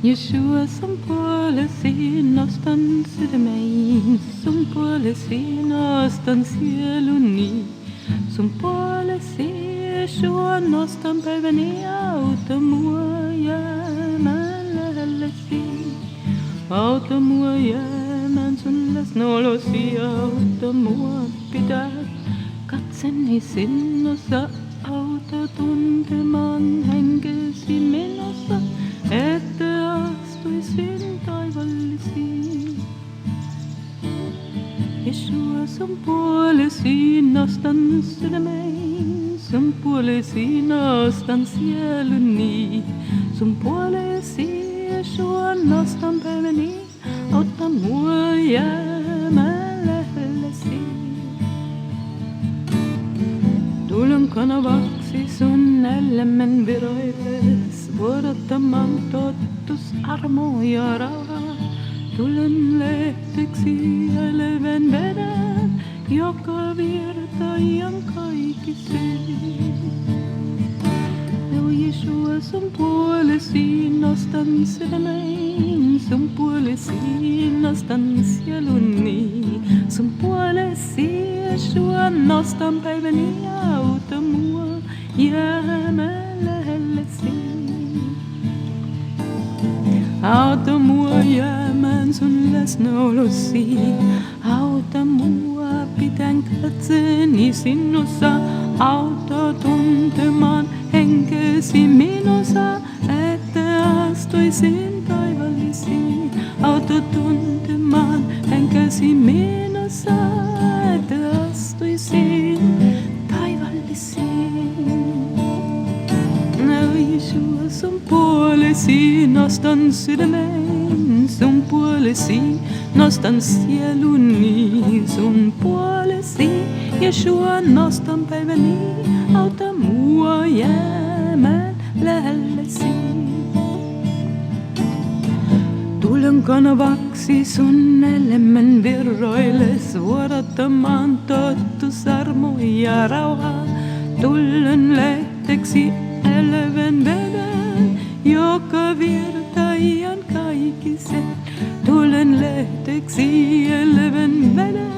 Yeshua, som puolesi nostan sydämein, sun puolesi nostan sieluni. Sun puolesi, Yeshua, nostan päiväni, auta mua jäämään lähellesi. Auta mua jäämään sun läsnäolosi, auta mua pitää katseni sinussa. Auta tuntemaan henkesi minussa, että astuisin taivallisiin. Yeshua, sun puolesi nostan sydämein, sun puolesi nostan sieluni. Sun puolesi, Yeshua, nostan päiväni, auta mua jäämään lähellesi. Tulen kanavaksi sun elämän viroilles, vuodattamaan totuusarmo ja rauha. Tulen lehteksi elävän veden, joka virtaajan kaikki syy. Yeshua, sun puolesi nostan sydämein, sun puolesi nostan sieluni. Sun puolesi, Yeshua, nostan päiväni, auta mua jäämään lähellesi. Auta mua jäämään sun läsnäolosi, auta mua pitän katseni sinussa, auta tuntemaan henkesi minussa, että astuisin taivallisiin. Auta tuntemaan henkesi minussa, että astuisin taivallisiin. Yeshua, sun puolesi nostan sydämein, sun puolesi nostan sieluni. Sun puolesi, Yeshua, nostan päiväni, auta mua jäämään lähellesi. Tulen kanavaksi sun elämän virroilles, vuodattamaan totuusarmo ja rauha. Tulen lehteksi elävän veden, joka virtaajan kaikki sen. Tulen lehteksi elävän veden,